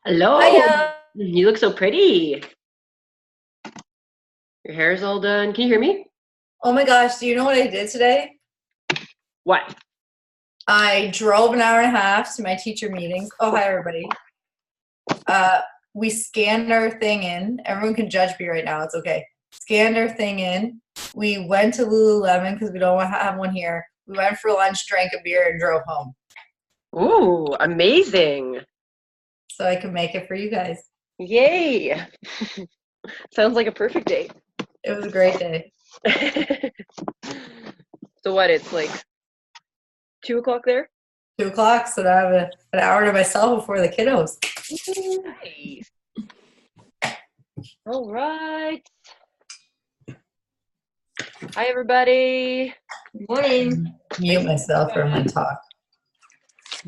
Hello. Hiya. You look so pretty. Your hair's all done. Can you hear me? Oh my gosh, do you know what I did today? What? I drove an hour and a half to my teacher meetings. Oh, hi, everybody. Uh, we scanned our thing in. Everyone can judge me right now. It's okay. Scanned our thing in. We went to Lululemon because we don't want to have one here. We went for lunch, drank a beer, and drove home Ooh, amazing. so I could make it for you guys. Yay. Sounds like a perfect day. It was a great day. So what, it's like 2 o'clock there? 2 o'clock, so now I have an hour to myself before the kiddos. Nice. All right. Hi, everybody. Morning. Mute myself for my talk.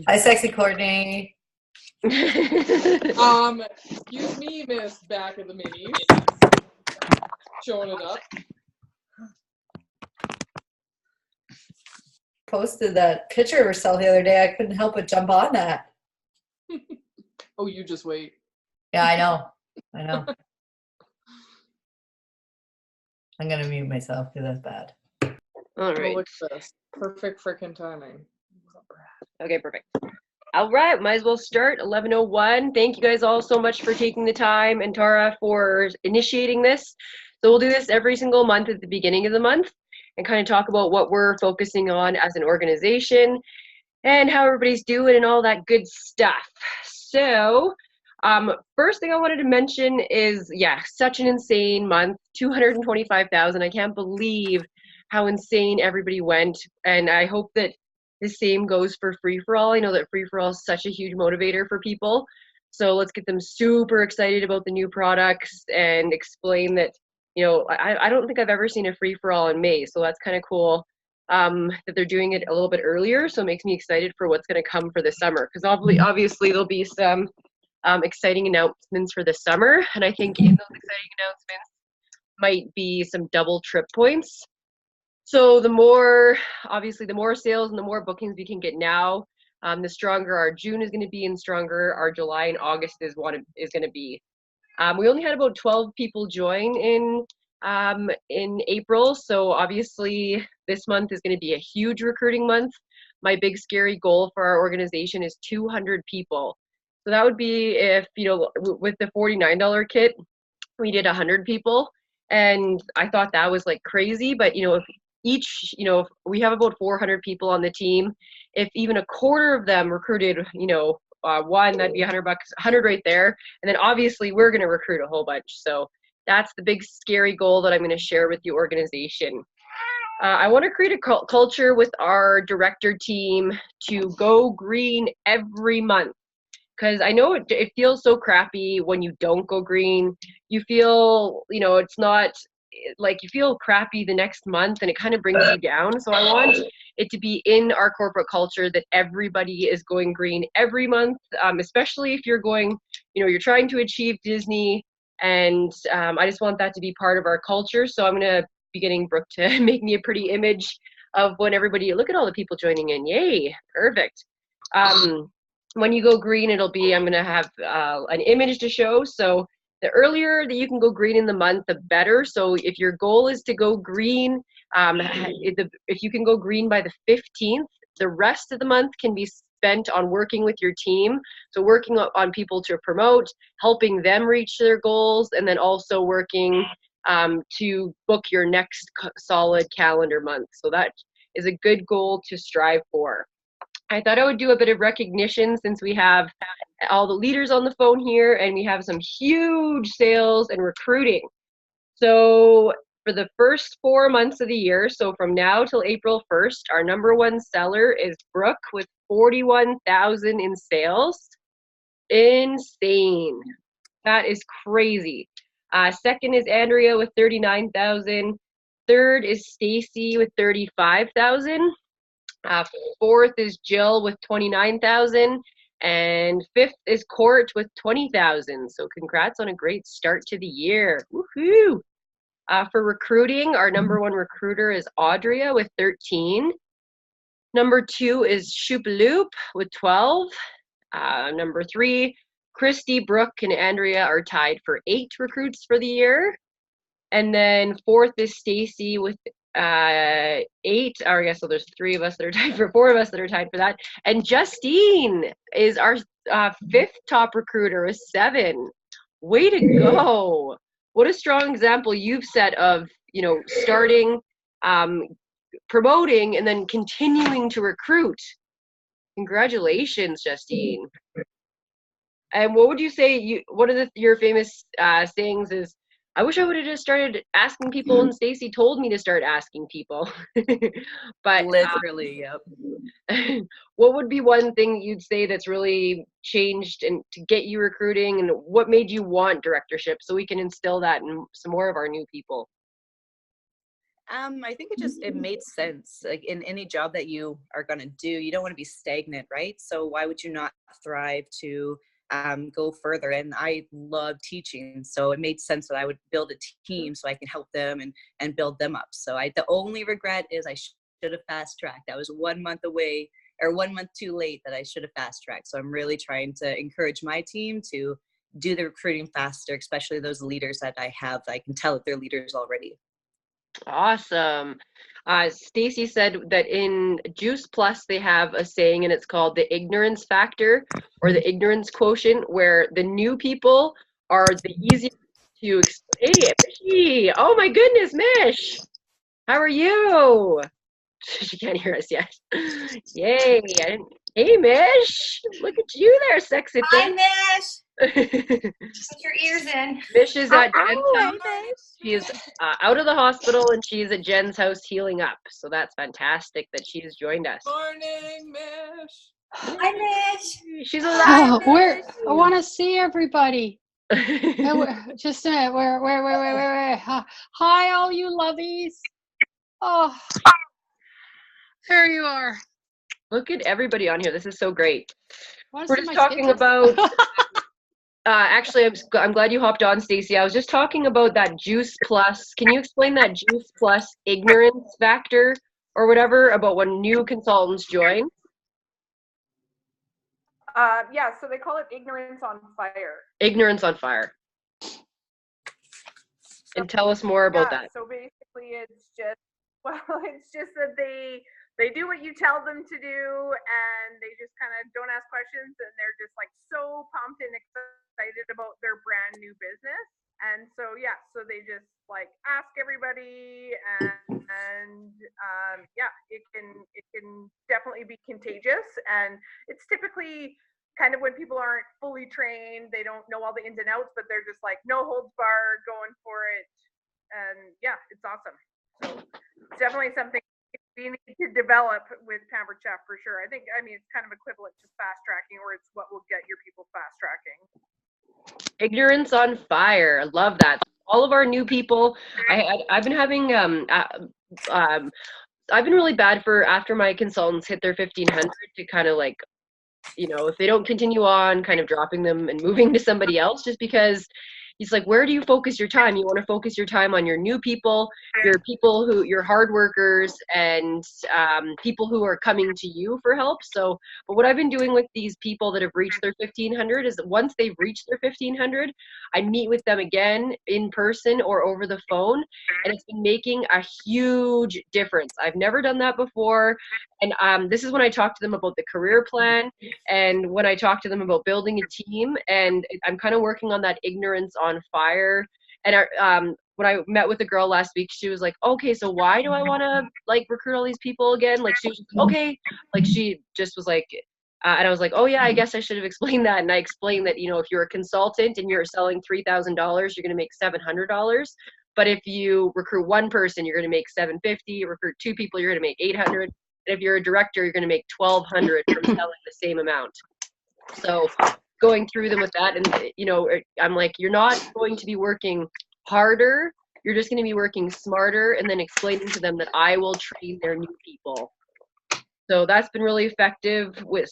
Hi, sexy Courtney. Excuse me, Miss Back of the Minis. Showing it up. Posted that picture of herself the other day. I couldn't help but jump on that. Oh, you just wait. Yeah, I know. I know. I'm gonna mute myself because that's bad. All Oh, right. look at this. Perfect freaking timing. Okay, perfect. All right, might as well start. 11:01. Thank you guys all so much for taking the time, and Tara for initiating this. So we'll do this every single month at the beginning of the month and kind of talk about what we're focusing on as an organization and how everybody's doing and all that good stuff. So first thing I wanted to mention is, yeah, such an insane month, 225,000. I can't believe how insane everybody went, and I hope that the same goes for Free For All. I know that Free For All is such a huge motivator for people. So let's get them super excited about the new products and explain that, I don't think I've ever seen a Free For All in May. So that's kind of cool that they're doing it a little bit earlier. So it makes me excited for what's going to come for the summer. Because obviously there'll be some exciting announcements for the summer. And I think in those exciting announcements might be some double trip points. So the more sales and the more bookings we can get now, the stronger our June is going to be, and stronger our July and August is going to be. We only had about 12 people join in April, so obviously this month is going to be a huge recruiting month. My big scary goal for our organization is 200 people. So that would be if, with the $49 kit, we did 100 people, and I thought that was like crazy. But if we have about 400 people on the team, if even a quarter of them recruited one, that'd be $100, 100 right there. And then obviously we're going to recruit a whole bunch. So that's the big scary goal that I'm going to share with the organization. I want to create a culture with our director team to go green every month, because I know it feels so crappy when you don't go green. You feel, it's not like, you feel crappy the next month and it kind of brings you down. So I want it to be in our corporate culture that everybody is going green every month, especially if you're going, you're trying to achieve Disney. And I just want that to be part of our culture. So I'm going to be getting Brooke to make me a pretty image of when everybody, look at all the people joining in. Yay, perfect. When you go green, I'm going to have an image to show. So the earlier that you can go green in the month, the better. So if your goal is to go green, if you can go green by the 15th, the rest of the month can be spent on working with your team. So working on people to promote, helping them reach their goals, and then also working to book your next solid calendar month. So that is a good goal to strive for. I thought I would do a bit of recognition since we have all the leaders on the phone here and we have some huge sales and recruiting. So for the first 4 months of the year, so from now till April 1st, our number one seller is Brooke with 41,000 in sales. Insane. That is crazy. Second is Andrea with 39,000. Third is Stacy with 35,000. Fourth is Jill with 29,000, and fifth is Court with 20,000. So congrats on a great start to the year. Woohoo! For recruiting, our number one recruiter is Audria with 13. Number two is Shoopaloop with 12. Number three, Christy, Brooke, and Andrea are tied for 8 recruits for the year. And then 4th is Stacy with 8. Or I guess so. There's 3 of us that are tied for 4 of us that are tied for that. And Justine is our 5th top recruiter with 7. Way to go! What a strong example you've set of starting, promoting, and then continuing to recruit. Congratulations, Justine. And what would you say? One of your famous sayings is, "I wish I would have just started asking people, and Stacy told me to start asking people." But literally, yep. What would be one thing you'd say that's really changed and to get you recruiting, and what made you want directorship, so we can instill that in some more of our new people? I think it made sense. Like in any job that you are going to do, you don't want to be stagnant, right? So why would you not thrive to go further? And I love teaching, so it made sense that I would build a team so I can help them and build them up. So the only regret is I should have fast tracked. I was 1 month away, or 1 month too late, that I should have fast tracked. So I'm really trying to encourage my team to do the recruiting faster, especially those leaders that I have. I can tell that they're leaders already. Awesome. Stacy said that in Juice Plus they have a saying, and it's called the ignorance factor, or the ignorance quotient, where the new people are the easiest to explain. Hey, Mishy! Oh my goodness, Mish! How are you? She can't hear us yet. Yay! Hey, Mish! Look at you there, sexy Hi, thing. Mish. Mish Put your ears in. is at Jen's house. Hey, She is out of the hospital, and she's at Jen's house healing up. So that's fantastic that she has joined us. Morning, Mish. Hi, Mish. She's alive. I want to see everybody. Just a minute. Where? Hi, all you lovies. Oh, there you are. Look at everybody on here. This is so great. Wanna We're see just my talking stitches? about. Actually, I'm glad you hopped on, Stacy. I was just talking about that Juice Plus. Can you explain that Juice Plus ignorance factor or whatever about when new consultants join? Yeah, so they call it ignorance on fire. Ignorance on fire. And tell us more about that. So basically it's just that they do what you tell them to do, and they just kind of don't ask questions, and they're just like so pumped and excited about their brand new business. And so so they just like ask everybody, and it can definitely be contagious. And it's typically kind of when people aren't fully trained, they don't know all the ins and outs, but they're just like no holds barred, going for it. And it's awesome. So it's definitely something we need to develop with Pampered Chef for sure. I mean it's kind of equivalent to fast tracking, or it's what will get your people fast tracking. Ignorance on fire. I love that. All of our new people. I've been having I've been really bad for, after my consultants hit their 1,500, to kind of like, if they don't continue on, kind of dropping them and moving to somebody else, just because it's like, where do you focus your time? You want to focus your time on your new people, your hard workers, and people who are coming to you for help. So, but what I've been doing with these people that have reached their 1,500 is that once they've reached their 1,500, I meet with them again in person or over the phone, and it's been making a huge difference. I've never done that before, and this is when I talk to them about the career plan, and when I talk to them about building a team, and I'm kind of working on that ignorance on fire. And when I met with the girl last week, she was like, okay, so why do I want to like recruit all these people again? Like, she was okay. Like, she just was like, and I was like, oh yeah, I guess I should have explained that. And I explained that, if you're a consultant and you're selling $3,000, you're going to make $700. But if you recruit one person, you're going to make $750. You recruit 2 people, you're going to make $800. And if you're a director, you're going to make $1,200 from selling the same amount. So going through them with that, and I'm like, you're not going to be working harder, you're just going to be working smarter, and then explaining to them that I will train their new people. So that's been really effective. With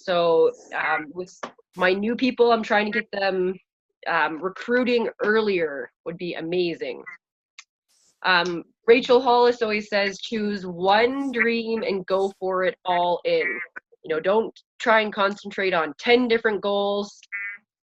my new people, I'm trying to get them recruiting earlier would be amazing. Rachel Hollis always says, choose one dream and go for it all in. Don't try and concentrate on 10 different goals.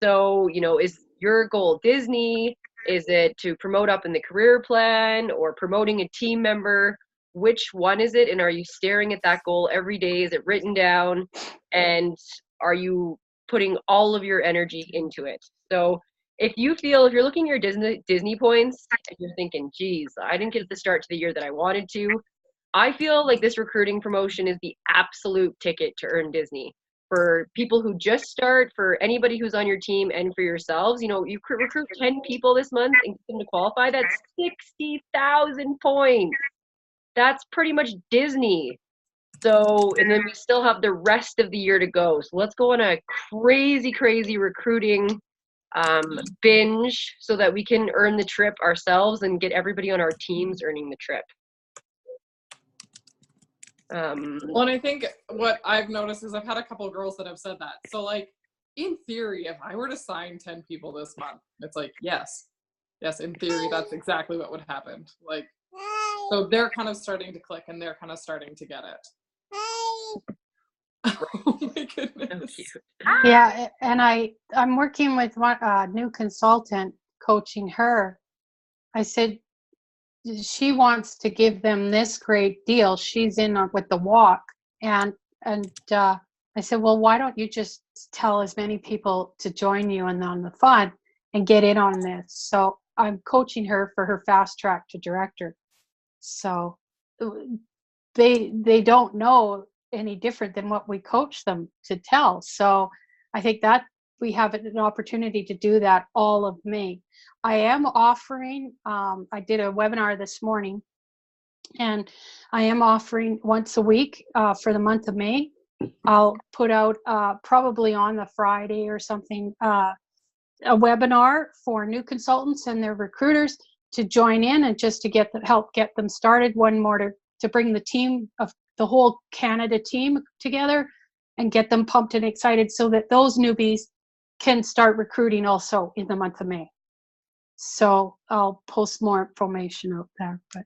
So, you know, is your goal Disney? Is it to promote up in the career plan or promoting a team member? Which one is it? And are you staring at that goal every day? Is it written down? And are you putting all of your energy into it? So if you're looking at your Disney points and you're thinking, geez, I didn't get the start to the year that I wanted to, I feel like this recruiting promotion is the absolute ticket to earn Disney. For people who just start, for anybody who's on your team, and for yourselves, you know, you could recruit 10 people this month and get them to qualify. That's 60,000 points. That's pretty much Disney. So, and then we still have the rest of the year to go. So let's go on a crazy, crazy recruiting binge so that we can earn the trip ourselves and get everybody on our teams earning the trip. Well, and I think what I've noticed is I've had a couple of girls that have said that. So, like, in theory, if I were to sign 10 people this month, it's like, yes, in theory, that's exactly what would happen. Like, so they're kind of starting to click and they're kind of starting to get it. Oh my goodness. Yeah, and I'm working with one new consultant, coaching her. I said she wants to give them this great deal. She's in with the walk, and I said, well, why don't you just tell as many people to join you and on the fund and get in on this? So I'm coaching her for her fast track to director. So they don't know any different than what we coach them to tell. So I think that we have an opportunity to do that all of May. I am offering, I did a webinar this morning, and I am offering once a week for the month of May. I'll put out probably on the Friday or something, a webinar for new consultants and their recruiters to join in, and just to help get them started. One more to bring the team of the whole Canada team together and get them pumped and excited so that those newbies can start recruiting also in the month of May. So I'll post more information out there. But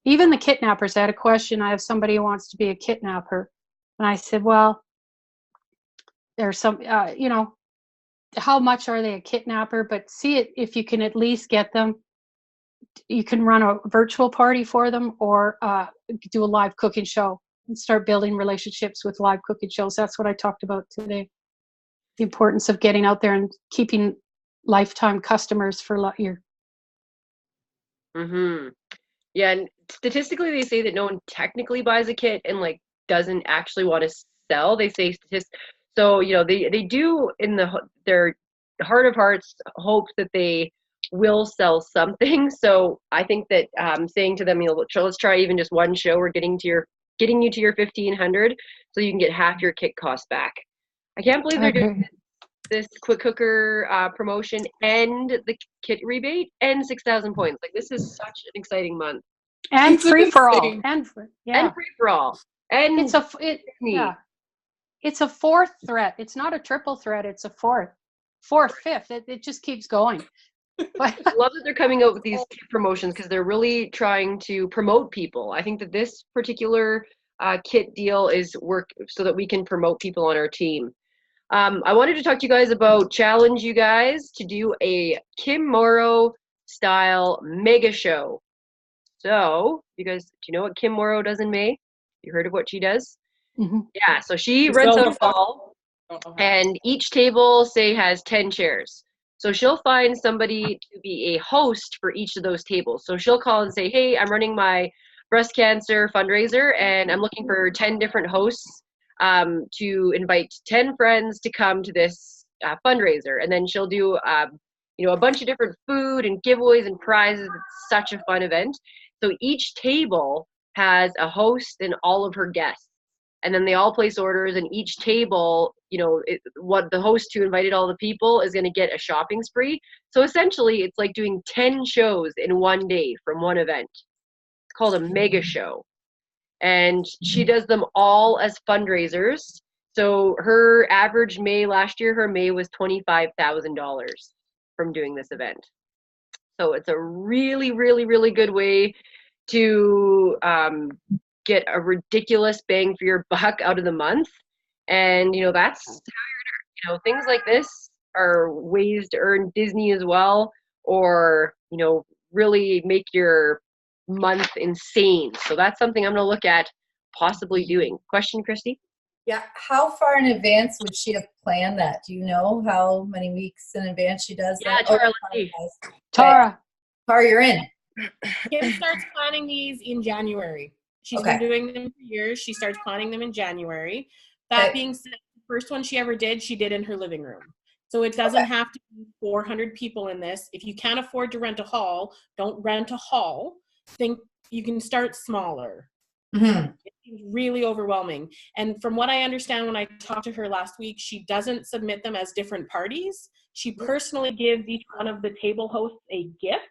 even the kidnappers, I had a question. I have somebody who wants to be a kidnapper. And I said, well, there's some, you know, how much are they a kidnapper? But see it if you can at least get them. You can run a virtual party for them, or do a live cooking show and start building relationships with live cooking shows. That's what I talked about today. The importance of getting out there and keeping lifetime customers for a year. Mm-hmm. Yeah, and statistically, they say that no one technically buys a kit and like doesn't actually want to sell. They say so, you know, they do in their heart of hearts hope that they will sell something. So I think that saying to them, you know, let's try even just one show. We're getting you to your 1,500, so you can get half your kit cost back. I can't believe they're doing this quick cooker promotion and the kit rebate and 6,000 points. Like, this is such an exciting month. And It's free for all. insane. And And free for all. And it's a fourth threat. It's not a triple threat. It's a fourth, fifth. It just keeps going. But I love that they're coming out with these kit promotions because they're really trying to promote people. I think that this particular kit deal is work so that we can promote people on our team. I wanted to talk to you guys about challenge you guys to do a Kim Morrow style mega show. So, you guys, do you know what Kim Morrow does in May? You heard of what she does? Mhm. Yeah, so she She rents sells out a the hall, Don't know how. and each table, say, has 10 chairs. So she'll find somebody to be a host for each of those tables. So she'll call and say, hey, I'm running my breast cancer fundraiser, and I'm looking for 10 different hosts to invite 10 friends to come to this fundraiser. And then she'll do you know, a bunch of different food and giveaways and prizes. It's such a fun event. So each table has a host and all of her guests. And then they all place orders, and each table, you know, what the host who invited all the people is going to get a shopping spree. So essentially, it's like doing 10 shows in one day from one event. It's called a mega show. And she does them all as fundraisers. So her average May last year, her May was $25,000 from doing this event. So it's a really, really, really good way to get a ridiculous bang for your buck out of the month. And, you know, that's how you know, things like this are ways to earn Disney as well, or, you know, really make your month insane. So that's something I'm going to look at possibly doing. Question, Christy? Yeah. How far in advance would she have planned that? Do you know how many weeks in advance she does Yeah, that? Tara, Oh, let's see. Tara. Tara, you're in. Kim starts planning these in January. She's Okay. been doing them for years. She starts planning them in January. That Okay. being said, the first one she ever did, she did in her living room. So it doesn't Okay. have to be 400 people in this. If you can't afford to rent a hall, don't rent a hall. Think you can start smaller. Mhm. It seems really overwhelming. And from what I understand when I talked to her last week, she doesn't submit them as different parties. She personally gives each one of the table hosts a gift.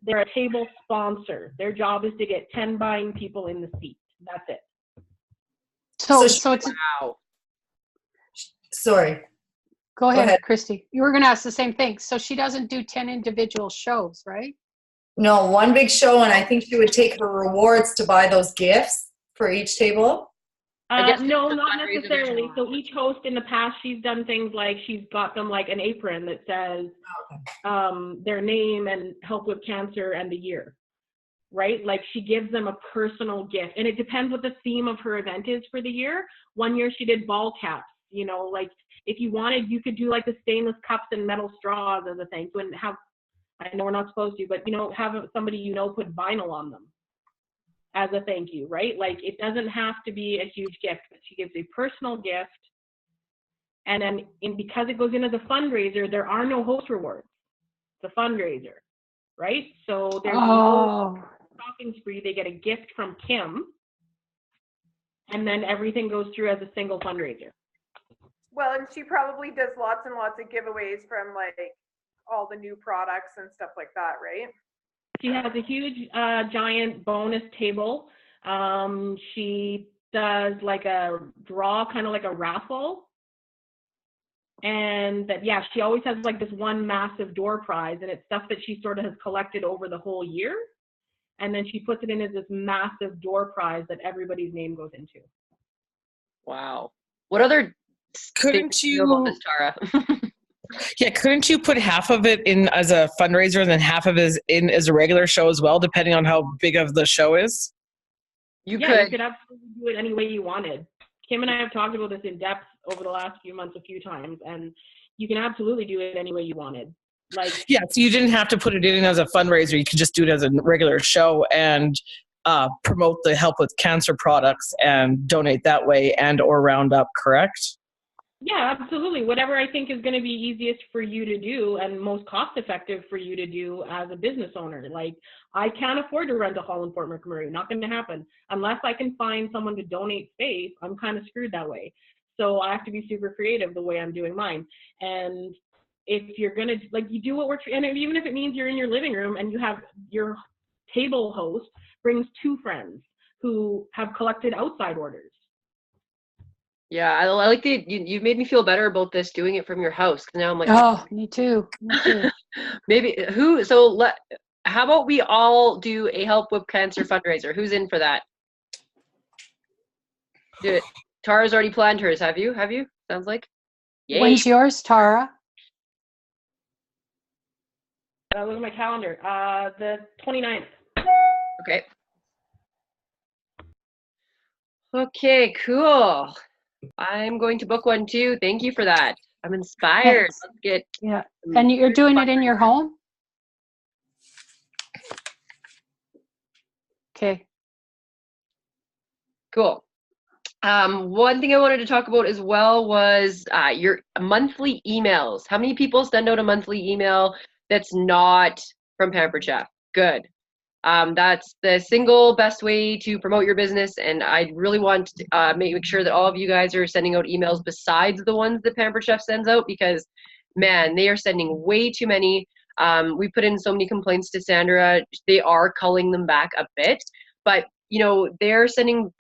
They're a table sponsor. Their job is to get 10 buying people in the seat. That's it. So So it's, Wow. Sorry. go ahead, ahead. Christy. You were going to ask the same thing. So she doesn't do 10 individual shows, right? No, one big show, and I think she would take her rewards to buy those gifts for each table. I guess No, it's a not fundraiser necessarily. that So each host in the past, she's done things like she's got them like an apron that says their name and help with cancer and the year, right? Like she gives them a personal gift, and it depends what the theme of her event is for the year. One year she did ball caps, you know, like if you wanted, you could do like the stainless cups and metal straws as a thing. So and have, I know we're not supposed to, but you know, have somebody you know put vinyl on them as a thank you, right? Like it doesn't have to be a huge gift, but she gives a personal gift. And then because it goes in as a fundraiser, there are no host rewards. It's a fundraiser, right? So there's no shopping spree. They get a gift from Kim, and then everything goes through as a single fundraiser. Well, and she probably does lots and lots of giveaways from like all the new products and stuff like that, right? She has a huge, giant bonus table. She does like a draw, kind of like a raffle. And that, yeah, she always has like this one massive door prize, and it's stuff that she sort of has collected over the whole year. And then she puts it in as this massive door prize that everybody's name goes into. Wow. What other Couldn't things do you know about you? this, Tara? Yeah, couldn't you put half of it in as a fundraiser and then half of it is in as a regular show as well, depending on how big of the show is? You You could. could absolutely do it any way you wanted. Kim and I have talked about this in depth over the last few months a few times, and you can absolutely do it any way you wanted. Like, Yeah, so you didn't have to put it in as a fundraiser. You could just do it as a regular show and promote the help with cancer products and donate that way and or round up, correct? yeah, absolutely. Whatever I think is going to be easiest for you to do and most cost effective for you to do as a business owner. Like, I can't afford to rent a hall in Fort McMurray. Not going to happen. Unless I can find someone to donate space, I'm kind of screwed that way. So I have to be super creative the way I'm doing mine. And if you're going to, like, you do what works for you. And even if it means you're in your living room and you have your table host brings 2 friends who have collected outside orders. Yeah, I like you've made me feel better about this doing it from your house. 'Cause now I'm like, Oh, me too. Me too. maybe how about we all do a Help with Cancer fundraiser? Who's in for that? Do it. Tara's already planned hers. Have you? Sounds like. Yay. When's yours, Tara? Look at my calendar. The 29th. Okay. Okay, cool. I'm going to book one too. Thank you for that. I'm inspired. Thanks. Let's get. Yeah. And you're doing it in your home? Okay. Cool. One thing I wanted to talk about as well was your monthly emails. How many people send out a monthly email that's not from Pampered Chef? Good. That's the single best way to promote your business, and I really want to make sure that all of you guys are sending out emails besides the ones that Pampered Chef sends out, because, man, they are sending way too many. We put in so many complaints to Sandra. They are culling them back a bit, but you know, they're sending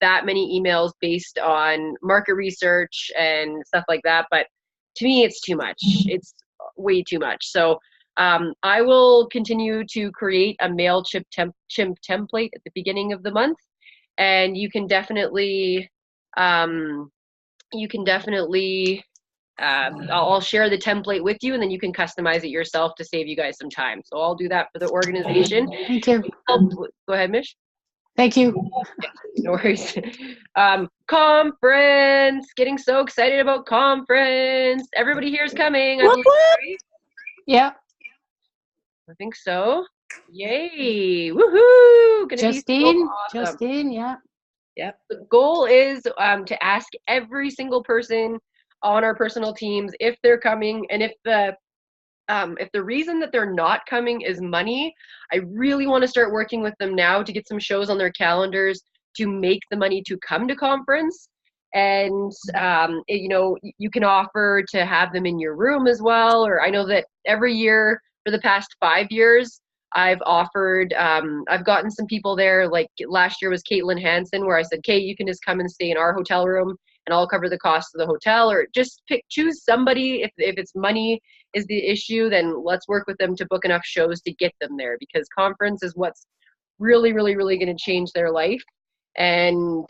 that many emails based on market research and stuff like that. But to me, it's too much. It's way too much. So I will continue to create a MailChimp template at the beginning of the month, and you can definitely you can definitely, I'll share the template with you, and then you can customize it yourself to save you guys some time. So I'll do that for the organization. Thank you. Go ahead, Mish. Thank you. No worries. Conference. Getting so excited about conference. Everybody here is coming, I believe, right? Yeah. I think so. Yay. Woohoo. Gonna be so Justine. awesome. Justine. Yeah. Yep. The goal is to ask every single person on our personal teams if they're coming, and if the reason that they're not coming is money, I really want to start working with them now to get some shows on their calendars to make the money to come to conference. And you know, you can offer to have them in your room as well. Or I know that every year for the past 5 years, I've offered, I've gotten some people there, like last year was Caitlin Hansen, where I said, Kate, you can just come and stay in our hotel room and I'll cover the cost of the hotel. Or just choose somebody. If it's money is the issue, then let's work with them to book enough shows to get them there, because conference is what's really, really, really going to change their life. And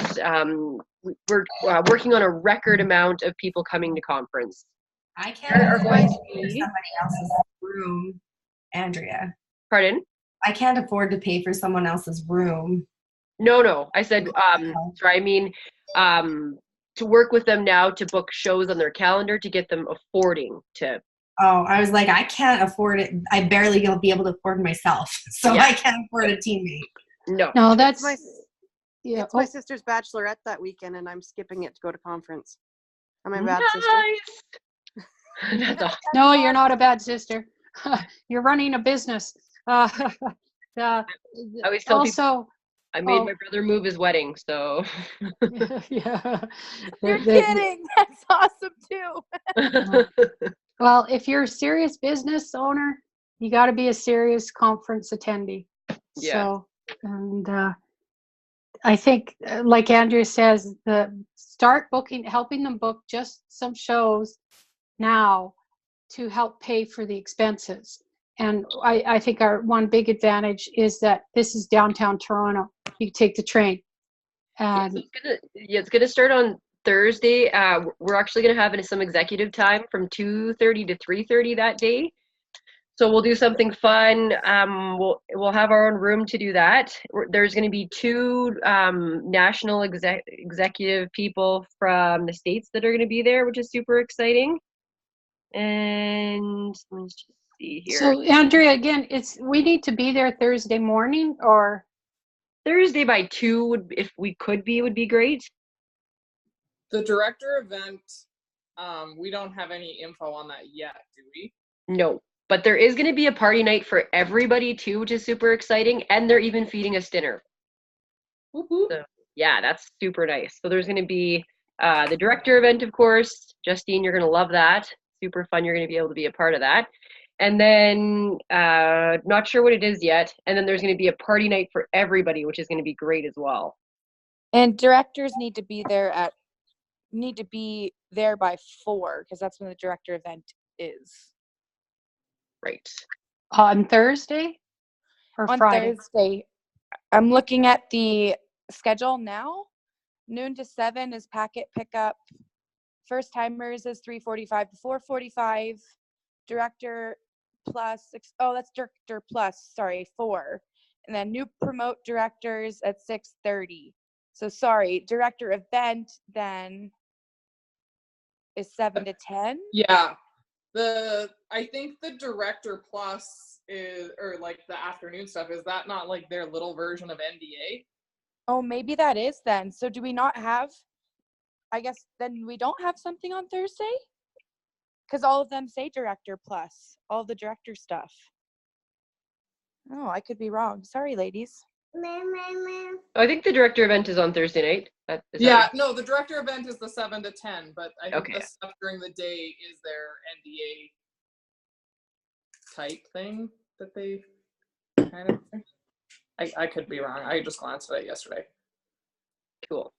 we're working on a record amount of people coming to conference. I can't Are afford going to to pay for be- somebody else's room, Andrea. Pardon? I can't afford to pay for someone else's room. No. I said, sorry, I mean, to work with them now to book shows on their calendar to get them affording to. Oh, I was like, I can't afford it. I barely gonna be able to afford myself, so Yeah. I can't afford a teammate. No. No, that's my- yeah. It's my sister's bachelorette that weekend, and I'm skipping it to go to conference. Am I a bad sister? Nice. That's awesome. No, you're not a bad sister. You're running a business. I always tell people Also, I made oh. my brother move his wedding, so. yeah. You're kidding. That's awesome too. Well, if you're a serious business owner, you got to be a serious conference attendee. Yeah. So, and I think, like Andrea says, start booking, helping them book just some shows now to help pay for the expenses. And I think our one big advantage is that this is downtown Toronto. You can take the train. And It's gonna start on Thursday. We're actually gonna have some executive time from 2:30 to 3:30 that day. So we'll do something fun. We'll have our own room to do that. There's going to be 2 national executive people from the States that are going to be there, which is super exciting. And let's just see here. so, Andrea, again, we need to be there Thursday morning, or Thursday by 2 if we could be, would be great. The director event, we don't have any info on that yet, do we? No. But there is going to be a party night for everybody too, which is super exciting. And they're even feeding us dinner. So, yeah, that's super nice. So there's going to be the director event, of course. Justine, you're going to love that. Super fun. You're going to be able to be a part of that. And then, not sure what it is yet. And then there's going to be a party night for everybody, which is going to be great as well. And directors need to be there by 4, because that's when the director event is. Right. on Thursday or On Friday? Thursday. I'm looking at the schedule now. Noon to 7 is packet pickup. First timers is 3:45 to 4:45. Director plus, that's director plus, 4. And then new promote directors at 6:30. So sorry, director event then is 7 to 10. Yeah. I think the director plus is, or like the afternoon stuff, is that not like their little version of NDA? Oh, maybe that is then. So do we not have, I guess then we don't have something on Thursday? Because all of them say director plus, all the director stuff. Oh, I could be wrong. Sorry, ladies. I think the director event is on Thursday night. No, the director event is the 7 to 10, but I think Okay. the stuff during the day is their NDA type thing that they kind of. I could be wrong. I just glanced at it yesterday. Cool.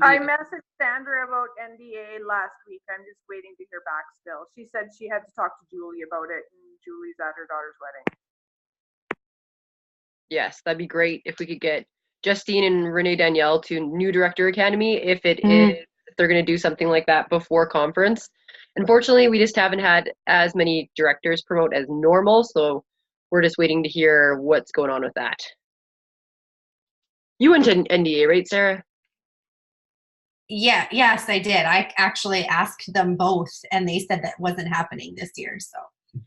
I messaged Sandra about NDA last week. I'm just waiting to hear back still. She said she had to talk to Julie about it, and Julie's at her daughter's wedding. Yes, that'd be great if we could get Justine and Renee Danielle to New Director Academy if it is they're going to do something like that before conference. Unfortunately, we just haven't had as many directors promote as normal, so we're just waiting to hear what's going on with that. You went to NDA, right, Sarah? Yeah, yes, I did. I actually asked them both, and they said that wasn't happening this year. So,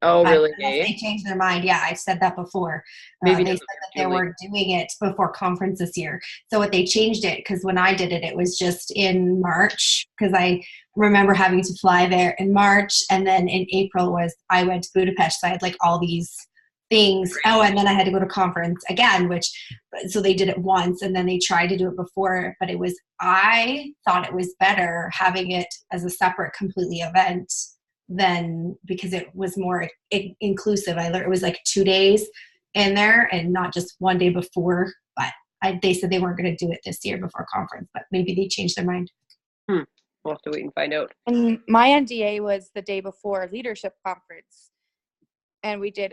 Oh, really? unless they changed their mind. Yeah, I've said that before. Maybe they said that they were doing it before conference this year. So what they changed it, because when I did it, it was just in March, because I remember having to fly there in March, and then in April I went to Budapest. So I had like all these things. Oh, and then I had to go to conference again, so they did it once, and then they tried to do it before, but I thought it was better having it as a separate completely event than, because it was more inclusive. I learned it was like 2 days in there and not just one day before, but they said they weren't going to do it this year before conference, but maybe they changed their mind. We'll have to wait and find out. And my NDA was the day before leadership conference, and we did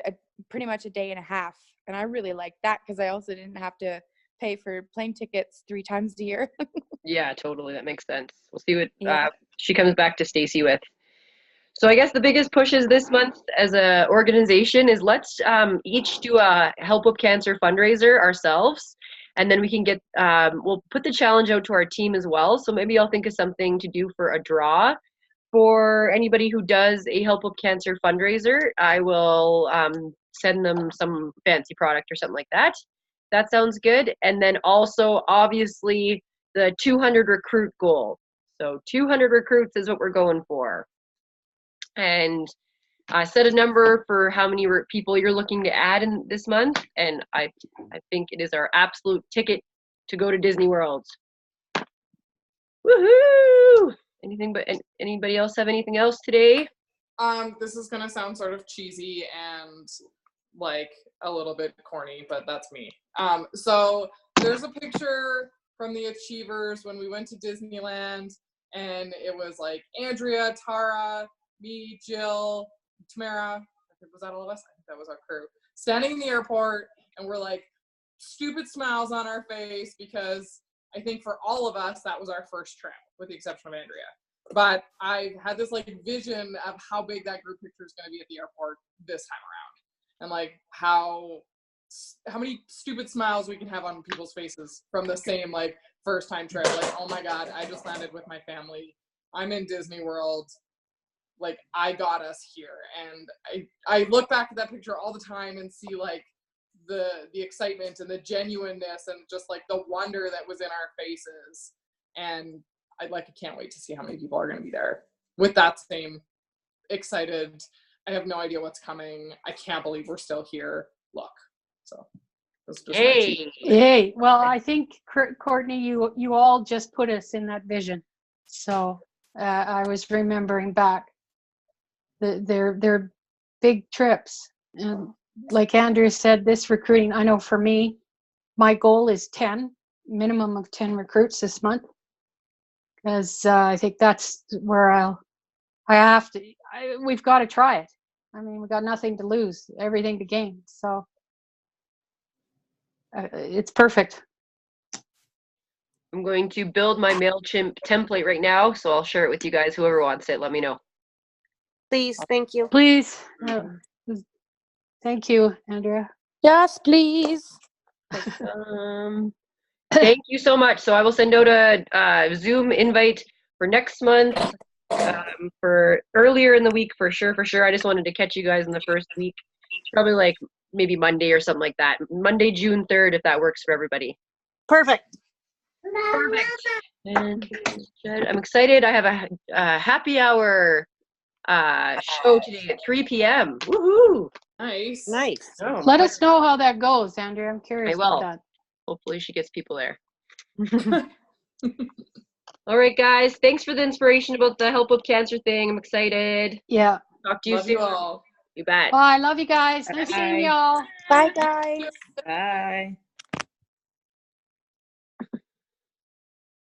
pretty much a day and a half, and I really liked that because I also didn't have to pay for plane tickets 3 times a year. Yeah, totally. That makes sense. We'll see what she comes back to Stacy with. So I guess the biggest pushes this month as a organization is let's each do a Help with Cancer fundraiser ourselves, and then we can get we'll put the challenge out to our team as well. So maybe I'll think of something to do for a draw for anybody who does a Help with Cancer fundraiser. I will send them some fancy product or something like that. That sounds good. And then also, obviously, the 200 recruit goal. So 200 recruits is what we're going for. And set a number for how many people you're looking to add in this month. And I think it is our absolute ticket to go to Disney World. Woohoo! Anybody else have anything else today? This is gonna sound sort of cheesy and like a little bit corny, but that's me. So there's a picture from the Achievers when we went to Disneyland, and it was like Andrea, Tara, me, Jill, Tamara. Was that all of us? I think that was our crew. Standing in the airport, and we're like stupid smiles on our face because I think for all of us that was our first trip, with the exception of Andrea. But I had this like vision of how big that group picture is going to be at the airport this time around, and like how many stupid smiles we can have on people's faces from the same like first time trip. Like, oh my God, I just landed with my family. I'm in Disney World. Like, I got us here. And I look back at that picture all the time and see like the excitement and the genuineness and just like the wonder that was in our faces. And I can't wait to see how many people are going to be there with that same excited. I have no idea what's coming. I can't believe we're still here. Look. So that's just hey. Well, I think Courtney, you all just put us in that vision. So I was remembering back. They're big trips, and like Andrew said, this recruiting. I know for me, my goal is 10, minimum of 10 recruits this month, because I think that's where we've got to try it. I mean, we've got nothing to lose, everything to gain. So it's perfect. I'm going to build my MailChimp template right now, so I'll share it with you guys. Whoever wants it, let me know. Please, thank you. Please. Thank you, Andrea. Yes, please. Thank you so much. So I will send out a Zoom invite for next month, for earlier in the week for sure. I just wanted to catch you guys in the first week. Probably like maybe Monday or something like that. Monday, June 3rd, if that works for everybody. Perfect. And I'm excited. I have a happy hour show today at 3 p.m. Woohoo! Nice. Oh, Let us know how that goes, Andrea. I'm curious I will. about that. Hopefully she gets people there. All right, guys. Thanks for the inspiration about the Help with Cancer thing. I'm excited. Yeah. Talk to you Love soon. you all. You bet. Bye. Love you guys. Nice seeing y'all. Bye, guys. Bye.